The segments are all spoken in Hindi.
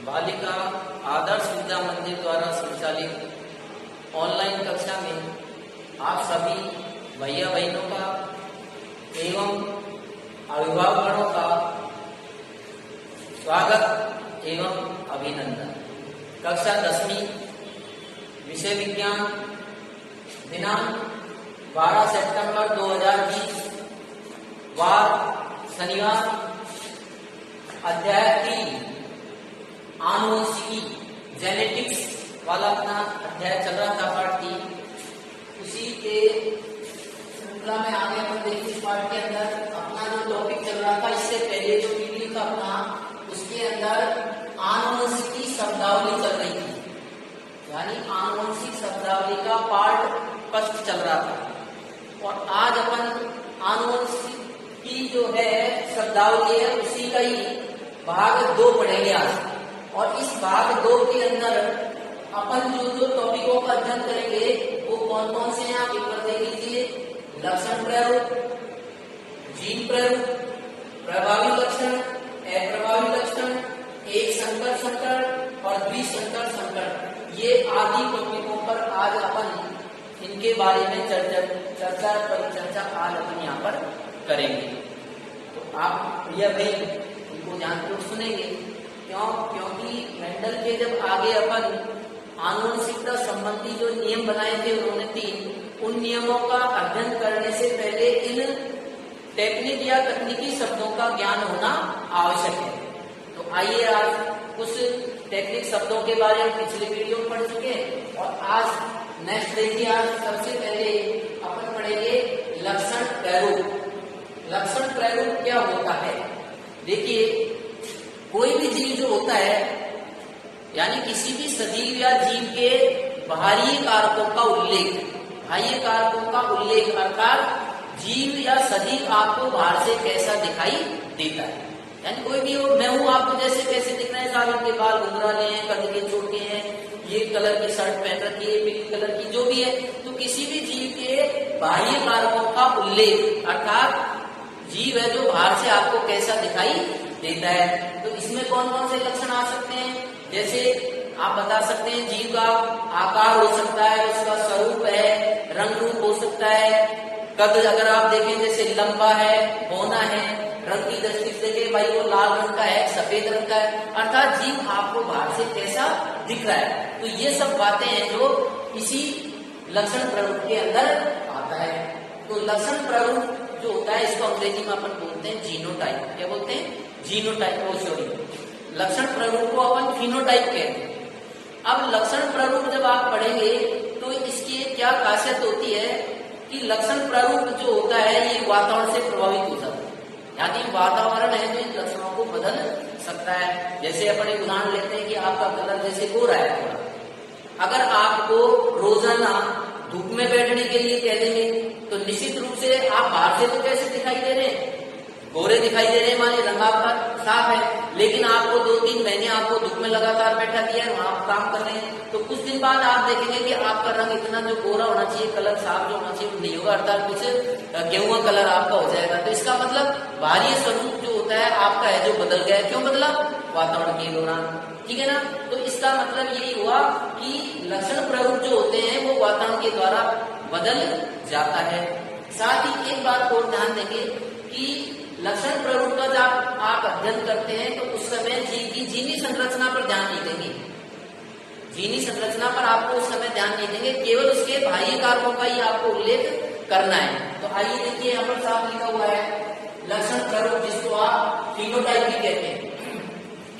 बालिका आदर्श विद्या मंदिर द्वारा संचालित ऑनलाइन कक्षा में आप सभी भैया बहनों का एवं अभिभावकों का स्वागत एवं अभिनंदन। कक्षा 10वीं विषय विज्ञान दिनांक 12 सितंबर 2020 वार शनिवार अध्याय 3 आनुवंशिकी जेनेटिक्स वाला अपना अध्याय चल रहा था पार्ट 3। उसी के श्रृंखला में आगे अपन देखिए इस पार्ट के अंदर अपना जो टॉपिक चल रहा था इससे पहले जो वीडियो था अपना उसके अंदर आनुवंशिकी शब्दावली चल रही थी, यानी आनुवंशिक शब्दावली का पार्ट फर्स्ट चल रहा था। और आज अपन आनुवंशिकी जो है शब्दावली है उसी का ही भाग 2 पढ़ेंगे आज। और इस भाग 2 के अंदर अपन जो टॉपिकों का अध्ययन करेंगे वो कौन कौन से हैं आप एक बार देख लीजिए। लक्षण प्रयोग, जीन प्रयोग, प्रभावी लक्षण, अप्रभावी लक्षण, एक संकर संकर और द्विसंकर संकर, ये आदि टॉपिकों पर आज अपन इनके बारे में चर्चा आज अपन यहाँ पर करेंगे। तो आप भैया भाई इनको ध्यानपूर्वक सुनेंगे। क्योंकि मेंडल के जब आगे अपन आनुवंशिकता संबंधी जो नियम बनाए थे उन्होंने 3, उन नियमों का अध्ययन करने से पहले इन टेक्निक या तकनीकी शब्दों का ज्ञान होना आवश्यक है। तो आइए आज कुछ टेक्निक शब्दों के बारे में पिछले वीडियो में पढ़ चुके हैं और आज नेक्स्ट देखिए। आज सबसे पहले अपन पढ़ेंगे लक्षण प्रारूप। लक्षण प्रारूप क्या होता है? देखिए, कोई भी जीव जो होता है यानी किसी भी सजीव या जीव के बाहरी कारकों का उल्लेख, बाह्य कारकों का उल्लेख अर्थात जीव या सजीव आपको बाहर से कैसा दिखाई देता है। यानी कोई भी हो, मैं हूं आपको जैसे कैसे दिख रहे हैं, सालों के बाल घुंघराले हैं, कद के छोटे हैं, ये कलर की शर्ट पहन रखी है, पिंक कलर की, जो भी है। तो किसी भी जीव के बाह्य कारकों का उल्लेख अर्थात जीव है जो बाहर से आपको कैसा दिखाई देता है। तो इसमें कौन कौन से लक्षण आ सकते हैं? जैसे आप बता सकते हैं जीव का आकार हो सकता है, उसका स्वरूप है, रंग रूप हो सकता है, कद अगर आप देखें जैसे लंबा है, बौना है, रंग की दृष्टि से देखें भाई वो लाल रंग का है, सफेद रंग का है, अर्थात जीव आपको बाहर से कैसा दिख रहा है। तो ये सब बातें हैं जो इसी लक्षण प्रारूप के अंदर आता है। तो लक्षण प्रारूप जो होता है इसको अंग्रेजी में अपन बोलते हैं जीनोटाइप। क्या बोलते हैं? जीनोटाइप। लक्षण प्रारूप को अपन फिनोटाइप कहते हैं। अब लक्षण प्रारूप जब आप पढ़ेंगे तो इसकी क्या खासियत होती है कि लक्षण प्रारूप जो होता है ये वातावरण से प्रभावित हो जाता है, यानी वातावरण है जो इन लक्षणों को बदल सकता है। जैसे अपन एक उदाहरण लेते हैं कि आपका कलर जैसे गोरा है थोड़ा, अगर आपको रोजाना धूप में बैठने के लिए कह देंगे तो निश्चित रूप से आप बाहर से तो कैसे दिखाई दे रहे हैं? गोरे दिखाई दे रहे हैं, माने रंग आपका साफ है, लेकिन आपको 2-3 महीने आपको धूप में लगातार बैठा दिया है, वहां आप काम कर रहे हैं, तो कुछ दिन बाद आप देखेंगे कि आपका रंग इतना जो गोरा होना चाहिए, कलर साफ जो होना चाहिए नहीं होगा, अर्थात कुछ गेहुआ कलर आपका हो जाएगा। तो इसका मतलब बाहरी स्वरूप जो होता है आपका है जो बदल गया है। क्यों बदला? वातावरण के दौरान, ठीक है ना। तो इसका मतलब यही हुआ कि लक्षण प्रारूप जो होते हैं वो वातावरण के द्वारा बदल जाता है। साथ ही एक बात और ध्यान देंगे कि लक्षण प्रारूप का जब आप अध्ययन करते हैं तो उस समय जीव की जीनी संरचना पर ध्यान नहीं देंगे। जीनी संरचना पर आपको उस समय ध्यान नहीं देंगे, केवल उसके बाह्य कारकों का ही आपको उल्लेख करना है। तो आइए देखिए, यहाँ पर साफ लिखा हुआ है लक्षण प्रारूप, जिसको आप फिनोटाइप भी कहते हैं।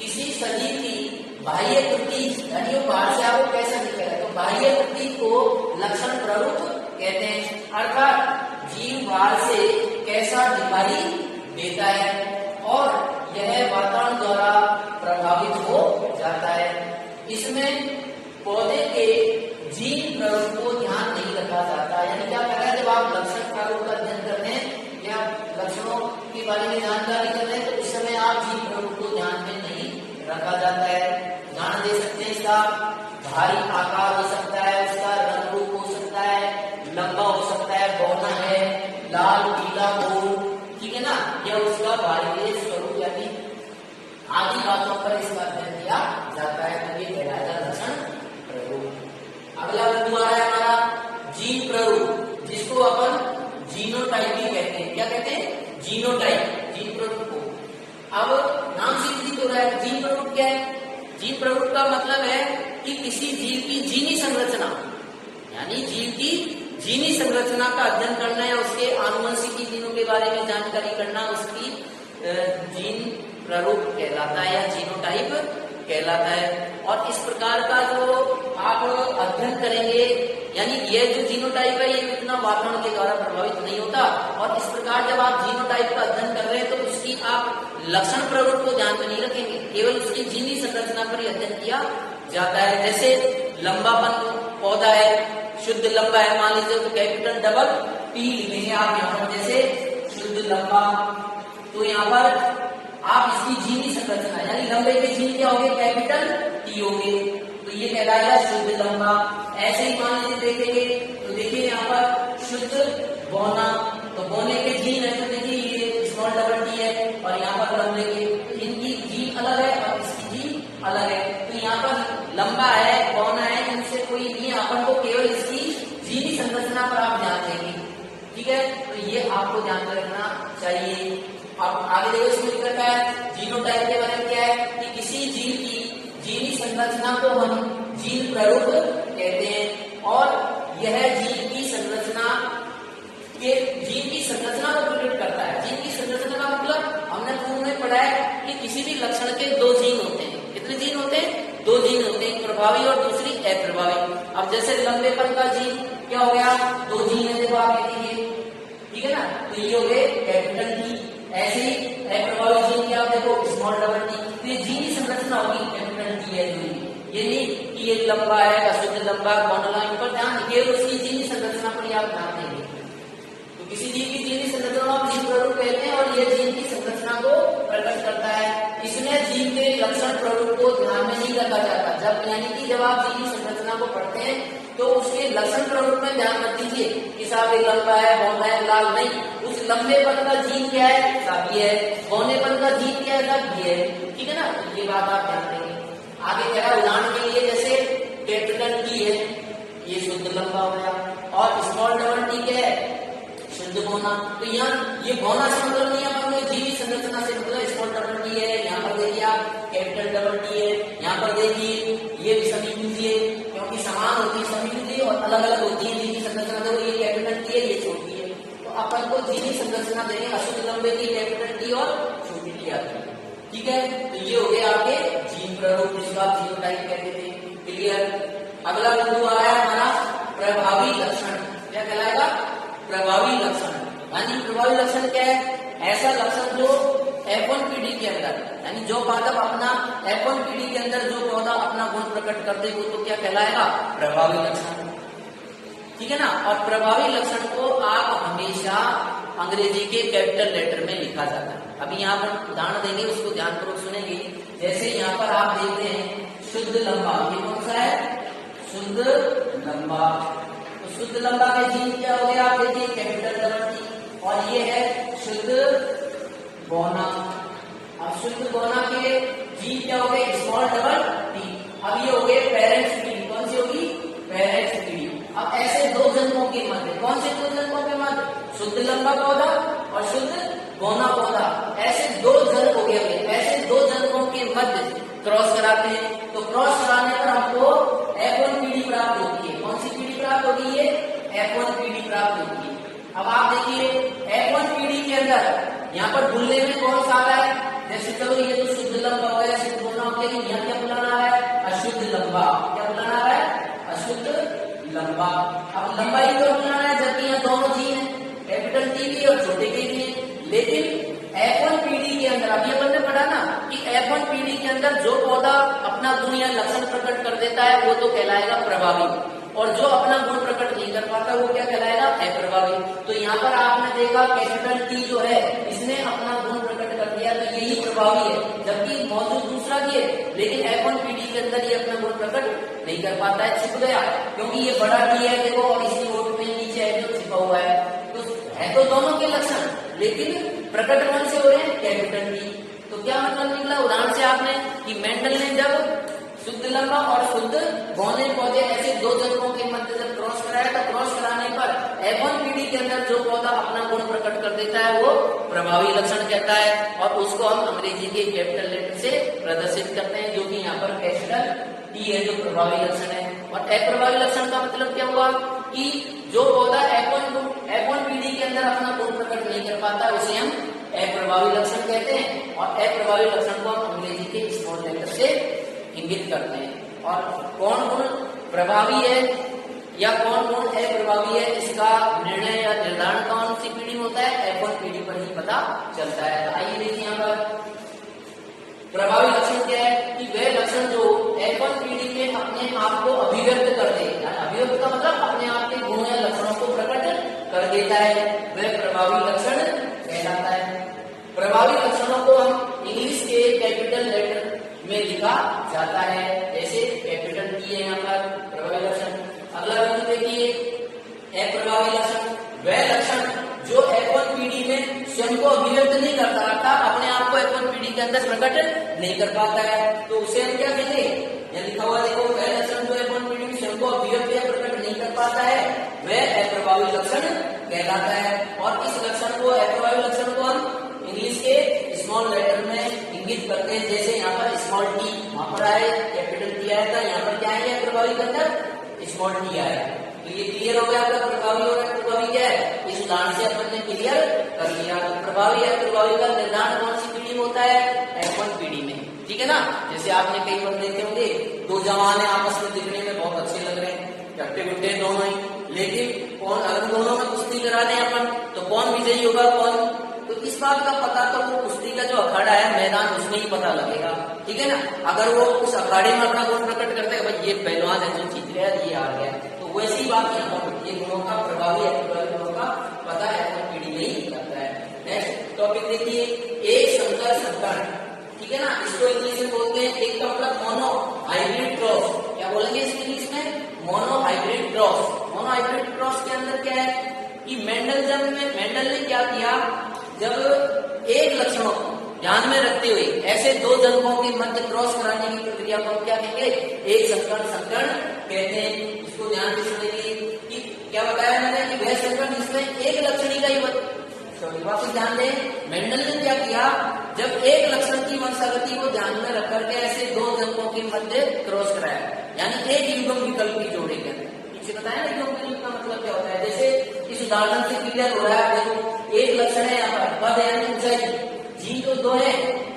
किसी सजीव की बाह्य कृति यानी वो बाहर से आपको कैसा दिख रहा है, तो बाह्य कृति को लक्षण प्रारूप कहते हैं। अर्थात जीव बाहर से कैसा दिखाई देता है और यह वातावरण द्वारा प्रभावित हो जाता है। इसमें पौधे के जीन प्रारूप को ध्यान नहीं रखा जाता। यानी क्या कर रहा है, जब आप लक्षण प्रारूप का अध्ययन करते हैं या लक्षणों के बारे में जानकारी करते हैं तो उस समय आप जीन प्रारूप को ध्यान में नहीं रखा जाता है। उदाहरण दे सकते हैं, इसका भारी आकार हो सकता है, उसका रंग रूप हो सकता है, लंबा हो सकता है, बौना है, लाल पीला गोल, ठीक है ना, या उसका बाहरी स्वरूप यानी आदि बातों पर इसका अध्ययन किया रहा है। जीन प्ररूप क्या है? जीन प्ररूप का मतलब है कि किसी जीव की जीनी संरचना, यानी जीव की जीनी संरचना का अध्ययन करना या उसके आनुवंशिकी जीनों के बारे में जानकारी करना, उसकी जीन प्ररूप कहलाता है या जीनोटाइप कहलाता है। और इस प्रकार का जो आप अध्ययन करेंगे, यानी ये जो जीनोटाइप है ये इतना वातावरण के द्वारा प्रभावित नहीं होता। और इस प्रकार जब आप जीनोटाइप का अध्ययन कर रहे हैं तो उसकी आप लक्षण प्ररूप को ध्यान में नहीं रखेंगे, केवल उसकी जीनी संरचना पर ही अध्ययन किया जाता है। जैसे लंबापन पौधा है, शुद्ध लंबा है, मान लीजिए तो कैपिटल डबल पी लिखेंगे आप यहाँ पर, जैसे शुद्ध लंबा। तो यहाँ पर आप इसकी जीनी संरचना यानी लंबे के जीन क्या होंगे? कैपिटल टी होंगे, तो ये कहलाएगा शुद्ध लंबा। ऐसे ही मान लीजिए देखेंगे तो देखिए यहाँ पर शुद्ध बौना, तो बौने के जीन है तो देखिए ये स्मॉल डबल टी है, और यहाँ पर लंबे के, इनकी जीन अलग है और इसकी जीन अलग है। तो यहाँ पर लंबा है, बौना है, इनसे कोई नहीं, अपन को केवल इसकी जीनी संरचना पर आप ध्यान देंगे, ठीक है। तो ये आपको ध्यान रखना चाहिए। आप आगे देखो इसमें लिख रखा है जीनोटाइप के बारे में क्या है कि किसी जीव की जीनी संरचना को हम जीन प्ररूप कहते हैं, और यह जीन की संरचना को प्रकट करता है। जीन की संरचना का मतलब हमने पूर्व में पढ़ा है कि किसी भी लक्षण के दो जीन होते हैं। कितने जीन होते हैं? दो जीन होते हैं, प्रभावी और दूसरी अप्रभावी। अब जैसे लंबेपन का जीन क्या हो गया? दो जीन है, देखो आप देखिए, ठीक है ना, तो ये हो गए कैपिटल टी। ऐसे ही अप्रभावी जीन की आप देखो स्मॉल डबल टी। तो ये जीनी संरचना होगी कैपिटल टी है, ये नहीं कि ये लंबा है, अशुद्ध लंबा, कौनला, इन पर ध्यान दीजिए, उसकी जीनी संरचना पर आप ध्यान देंगे। तो किसी जीव की जीनी संरचना आप जीन प्ररूप कहते हैं, और ये जीन की संरचना को प्रकट करता है। इसमें जीव के लक्षण प्ररूप को ध्यान में नहीं रखा जाता। जब यानी कि जब आप जीनी संरचना को पढ़ते हैं तो उसके लक्षण प्ररूप में ध्यान मत दीजिए कि साहब ये लंबा है, बौना है, लाल, नहीं। उस लंबेपन का जीन क्या है? साहब ये है। बौनेपन का जीन क्या है? साहब ये है, ठीक है ना। तो ये बात आप ध्यान देंगे। आगे क्या है? उदाहरण के लिए जैसे कैपिटल टी है, ये शुद्ध लंबा हो गया, और स्मॉल डबल टी क्या है? शुद्ध बौना। तो यहाँ ये बौना से मतलब नहीं है, पर जीवी संरचना से मतलब स्मॉल डबल टी है। यहाँ पर देखिए आप कैपिटल डबल टी है, यहाँ पर देखिए ये भी समीकृति है, क्योंकि समान होती है समीकृति और अलग अलग होती है जीवी संरचना। देखो ये कैपिटल टी है, ये छोटी है, तो अपन को जीवी संरचना देंगे अशुद्ध लंबे की कैपिटल टी और छोटी टी आती है, ठीक है। तो ये हो गए आपके जीन प्ररूप, जिसको आप जीनोटाइप कहते थे। क्लियर। अगला बिंदु आ रहा है हमारा प्रभावी लक्षण। क्या कहलाएगा? प्रभावी लक्षण। यानी प्रभावी लक्षण क्या है? ऐसा लक्षण जो F1 पीढ़ी के अंदर, यानी जो पादप अपना F1 पीढ़ी के अंदर जो पौधा अपना गुण प्रकट कर दे वो तो क्या कहलाएगा? प्रभावी लक्षण, ठीक है ना। और प्रभावी लक्षण को आप हमेशा अंग्रेजी के कैपिटल लेटर में लिखा जाता है। अभी यहाँ पर उदाहरण देंगे, उसको ध्यानपूर्वक सुनेंगे। जैसे यहाँ पर आप देखते हैं शुद्ध लंबा, ये कौन सा है? शुद्ध लंबा। तो शुद्ध लंबा के जीन क्या हो गया? आप देखिए कैपिटल डबल टी, और ये है शुद्ध बौना। अब शुद्ध बौना के जीन क्या हो गए? Small double T. अब ये हो गए पेरेंट्स पीढ़ी। कौन सी होगी? पेरेंट्स पीढ़ी। अब ऐसे दो जन्मों के मध्य, कौन से दो जन्मों के मध्य? शुद्ध लंबा पौधा और शुद्ध बौना पौधा, ऐसे दो जन्म हो गए। ऐसे दो जन्मों के मध्य क्रॉस कराते हैं, तो क्रॉस कराने पर हमको F1 पीढ़ी प्राप्त होती है। कौन सी पीढ़ी प्राप्त होगी? ये F1 पीढ़ी प्राप्त होती है। अब आप देखिए F1 पीढ़ी के अंदर यहाँ पर बुलने में कौन सा आ रहा है? जैसे चलो ये तो शुद्ध लंबा हो गया, शुद्ध बौना हो गया, यहाँ क्या बुलाना है? अशुद्ध लंबा। क्या बुलाना है? अशुद्ध लंबा। अब लंबाई को बुलाना है, जबकि यहाँ दोनों जीन है, कैपिटल टी भी और छोटे के भी है। लेकिन F1 पीढ़ी के अंदर, अभी अपन ने पढ़ा ना कि F1 पीढ़ी के अंदर जो पौधा अपना गुण या लक्षण प्रकट कर देता है वो तो कहलाएगा प्रभावी, और जो अपना गुण प्रकट नहीं कर पाता वो क्या कहलाएगा? अप्रभावी। तो यहाँ पर आपने देखा कैपिटल टी जो है इसने अपना गुण प्रकट कर दिया, तो यही प्रभावी है, जबकि मौजूद दूसरा भी है, लेकिन F1 पीढ़ी के अंदर ये अपना गुण प्रकट नहीं कर पाता है, छिप गया, क्योंकि ये बड़ा टी है देखो, और इसी ओट में नीचे है जो छिपा हुआ है। तो है तो दोनों के लक्षण, लेकिन प्रकट कौन से हो रहे हैं? Capital T. तो क्या मतलब निकला उदाहरण से आपने कि मेंडल ने जब शुद्ध लंबा और शुद्ध बौने पौधे, ऐसे दो जनकों के मध्य जब क्रॉस कराया तो क्रॉस कराने पर F1 पीढ़ी के अंदर जो पौधा अपना गुण प्रकट कर देता है वो प्रभावी लक्षण कहता है, और उसको हम अंग्रेजी के कैपिटल लेटर से प्रदर्शित करते हैं, जो कि यहाँ पर कैपिटल T है जो प्रभावी लक्षण है। और अप्रभावी लक्षण का मतलब क्या हुआ कि जो पौधा F1 पीढ़ी के अंदर अपना गुण प्रकट नहीं कर पाता उसे हम अप्रभावी लक्षण कहते हैं, और अप्रभावी लक्षण को हम अंग्रेजी के स्मॉल लेटर से इंगित करते हैं। और कौन गुण प्रभावी है या कौन गुण अप्रभावी है इसका निर्णय या निर्धारण कौन सी पीढ़ी में होता है, F1 पीढ़ी पर ही पता चलता है। तो आइए देखिए यहाँ पर प्रभावी लक्षण क्या है कि वह लक्षण जो F1 पीढ़ी में अपने आप को अभिव्यक्त कर दे, अभिव्यक्त का मतलब अपने आप के गुण या लक्षणों को प्रकट कर देता है, वह प्रभावी लक्षण कहलाता है। प्रभावी लक्षणों को हम इंग्लिश के कैपिटल लेटर में लिखा जाता है, जैसे कैपिटल T है यहाँ पर प्रभावी लक्षण। अगला बिंदु देखिए अप्रभावी लक्षण, वह लक्षण जो F1 पीढ़ी में स्वयं को अभिव्यक्त नहीं करता, अर्थात अपने आप को F1 पीढ़ी के अंदर प्रकट नहीं कर पाता है, तो उसे हम क्या कहेंगे, यहाँ लिखा हुआ देखो, वह लक्षण जो F1 पीढ़ी में स्वयं को अभिव्यक्त या प्रकट नहीं कर पाता है वह अप्रभावी लक्षण कहलाता है। और इस लक्षण को अप्रभावी लक्षण को हम इंग्लिश के स्मॉल लेटर में इंगित करते हैं, जैसे यहाँ पर स्मॉल टी वहां पर आए कैपिटल T आया था, यहाँ पर क्या है प्रभावी के अंदर स्मॉल टी आया। तो ये क्लियर हो गया आपका प्रभावी और अप्रभावी क्या है, इस उदाहरण से अपन ने क्लियर कर लिया। तो प्रभावी अप्रभावी का निर्धारण कौन सी पीढ़ी में होता है, F1 पीढ़ी में, ठीक है ना। जैसे आपने कई बार देखे होंगे दो जवान आपस में दिखने में बहुत अच्छे लग रहे हैं, गट्टे गुट्टे दोनों ही, लेकिन कौन अगर दोनों में कुश्ती करा दें अपन तो कौन विजयी होगा कौन, तो इस बात का पता तो वो कुश्ती का जो अखाड़ा है मैदान उसमें ही पता लगेगा, ठीक है ना। अगर वो उस अखाड़े में अपना गुण प्रकट करते हैं भाई ये पहलवान है जो जीत गया ये हार गया, तो वैसी बात यहाँ पर ये गुणों का प्रभावी अप्रभावी गुणों का पता F1 पीढ़ी में ही करता है। नेक्स्ट टॉपिक देखिए एक संकर संकरण, ठीक है ना, इसको इंग्लिश में बोलते हैं, एक का मतलब मोनो हाइब्रिड क्रॉस, क्या बोलेंगे इसमें इंग्लिश में, mono hybrid cross. Mono hybrid cross के अंदर क्या है कि मेंडल ने क्या किया, जब एक लक्षणों को ध्यान में रखते हुए ऐसे दो जनकों के मध्य क्रॉस कराने की प्रक्रिया को क्या कहेंगे, एक संकरण कहते हैं। इसको ध्यान से सुनेंगे कि क्या बताया मैंने कि वह संकरण जिसमें एक लक्षणी का ही वापस ध्यान दें, मेंडल ने क्या किया, जब एक लक्षण की वंशागति को ध्यान में रख करके ऐसे दो जनकों के मध्य क्रॉस कराया, यानी एक युग्म विकल्प की जोड़े के अंदर, पीछे बताया ना युग्म विकल्प का मतलब क्या होता है। जैसे इस उदाहरण से क्लियर हो रहा है, देखो एक लक्षण है यहाँ पर पद यानी ऊंचाई, जी तो दो है,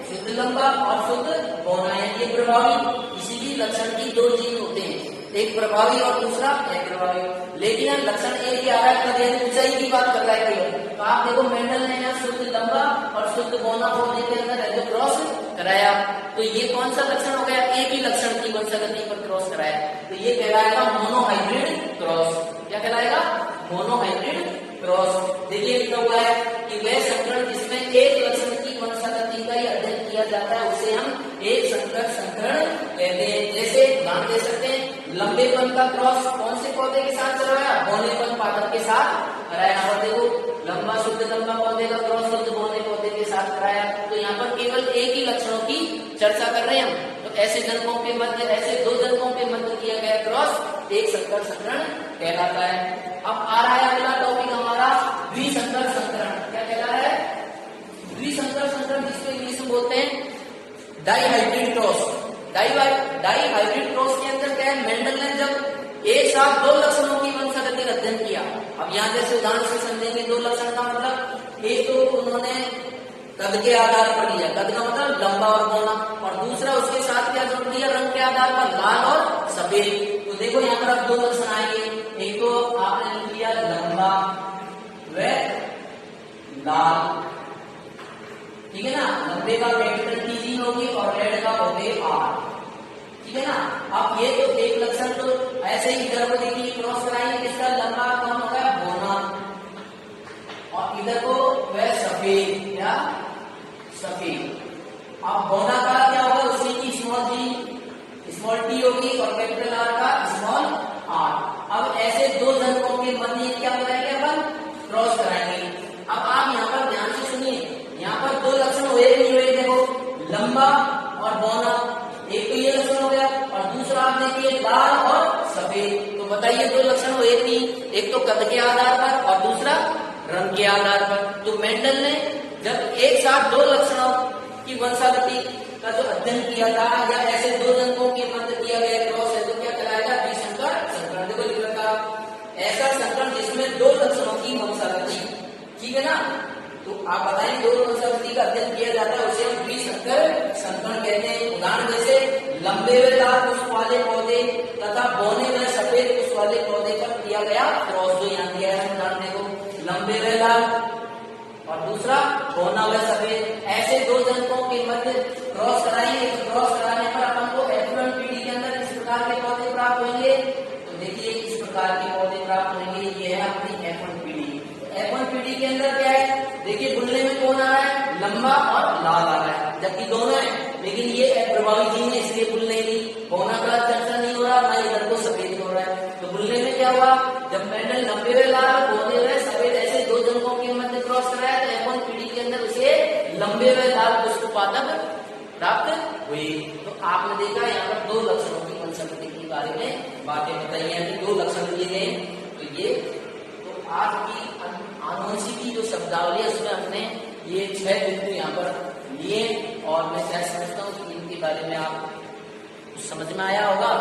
शुद्ध लंबा और शुद्ध बौना है, ये प्रभावी, किसी भी लक्षण की दो जीन होते हैं, एक प्रभावी और दूसरा अप्रभावी, लेकिन यहाँ लक्षण एक ही आ रहा है, पद यानी ऊंचाई की बात कर रहा है केवल। तो आप देखो मेंडल ने यहाँ शुद्ध लंबा और शुद्ध बौना होने के अंदर जो क्रॉस कराया, तो ये कौन सा लक्षण हो गया, एक ही लक्षण की वंशागति पर क्रॉस कराया, तो ये कहलाएगा मोनोहाइब्रिड क्रॉस। क्या कहलाएगा, मोनोहाइब्रिड क्रॉस। देखिए लिखा हुआ है कि वह संकरण जिसमें एक लक्षण की वंशागति का ही अध्ययन किया जाता है उसे हम एक संकर संकरण कहते हैं। जैसे ध्यान दे सकते हैं, लंबेपन का क्रॉस कौन से पौधे के साथ करवाया, बौनेपन पादप के साथ कराया। यहाँ पर देखो लंबा शुद्ध लंबा पौधे का क्रॉस शुद्ध बौने पौधे के साथ कराया, तो यहाँ पर केवल एक ही लक्षणों की चर्चा कर रहे हैं हम। तो ऐसे जनकों के मध्य, ऐसे दो जनकों के मध्य किया गया क्रॉस एक संकर संकरण कहलाता है। अब आ रहा है अगला टॉपिक हमारा द्विसंकर संकरण। क्या कहला है, द्विसंकर संकरण, जिसको इंग्लिश में बोलते हैं dihybrid cross. Dihybrid cross के अंदर क्या है, मेंडल ने जब एक साथ दो लक्षणों की वंशागति का अध्ययन किया। अब यहाँ जैसे उदाहरण से समझेंगे, दो लक्षण का मतलब एक तो उन्होंने कद के आधार पर लिया, कद का मतलब लंबा और बौना, और दूसरा उसके साथ क्या जोड़ दिया, रंग के आधार पर लाल और सफेद। तो देखो यहाँ पर अब दो लक्षण आएंगे, एक तो आपने लिख लिया लंबा व लाल, ठीक है ना, लंबे का कैपिटल T जी होगी और रेड का होगे R, ठीक है ना। अब ये तो एक लक्षण तो ऐसे ही इधर को देखिए क्रॉस कराएंगे, किसका लंबा कौन होगा, बौना, और इधर को वह सफेद या सफेद। अब बौना का क्या होगा, उसी की स्मॉल टी होगी और कैपिटल R का स्मॉल r। अब ऐसे दो जनकों के मध्य क्या बताएंगे, अपन क्रॉस कराएंगे। अब आप यहाँ पर ध्यान से सुनिए, यहाँ पर दो लक्षण हुए नहीं हुए, देखो लंबा और बौना, एक तो ये लक्षण हो गया और बताइए दो लक्षण हुए नहीं, एक तो कद के आधार पर और दूसरा रंग के आधार पर। तो मेंडल ने जब एक साथ दो लक्षणों की वंशावली का जो अध्ययन किया था या ऐसे दो जनकों के मध्य किया गया क्रॉस है तो क्या कहलाएगा, विसंकर संकरण। देखो लिख रखा ऐसा संकरण जिसमें दो लक्षणों की वंशावली, ठीक है ना। तो आप बताएं दो वंशावली का अध्ययन किया जाता है उसे हम विसंकर संकरण कहते हैं। उदाहरण जैसे लंबे व लाल पुष्प वाले पौधे तथा बौने व सफेद पुष्प वाले पौधे पर किया गया क्रॉस, जो यहाँ दिया है उदाहरण देखो, लंबे व लाल और दूसरा बौना व सफेद, ऐसे दो जनकों के मध्य क्रॉस कराएंगे। तो क्रॉस कराने पर अपन को F1 पीढ़ी के अंदर इस प्रकार के पौधे प्राप्त होंगे। तो देखिए इस प्रकार के पौधे प्राप्त होंगे, ये है अपनी F1 पीढ़ी। F1 पीढ़ी के अंदर क्या है, देखिए बुनने में कौन आ रहा है, लंबा और लाल आ रहा है, जबकि दोनों है, लेकिन ये प्रभावी जीन है इसलिए बुल नहीं ली, बौना का चर्चा नहीं हो रहा, ना इधर को सफेद हो रहा है। तो बुलने में क्या हुआ, जब मेंडल लंबे व लाल बौने व सफेद ऐसे दो जनकों के मध्य क्रॉस कराया तो F1 पीढ़ी के अंदर उसे लंबे व लाल पुष्प पादप प्राप्त हुई। तो आपने देखा यहाँ पर दो लक्षणों की वंशावली के बारे में बातें बताई हैं कि दो लक्षण दिए गए। तो ये तो आज की आनुवंशिकी जो शब्दावली है उसमें हमने ये 6 बिंदु यहाँ पर लिए और मैं क्या समझता हूँ कि इनके बारे में आप कुछ समझ में आया होगा।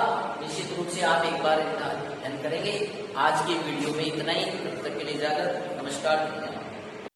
निश्चित रूप से आप एक बार इनका अध्ययन करेंगे। आज की वीडियो में इतना ही, तब तक के लिए इजाजत, नमस्कार।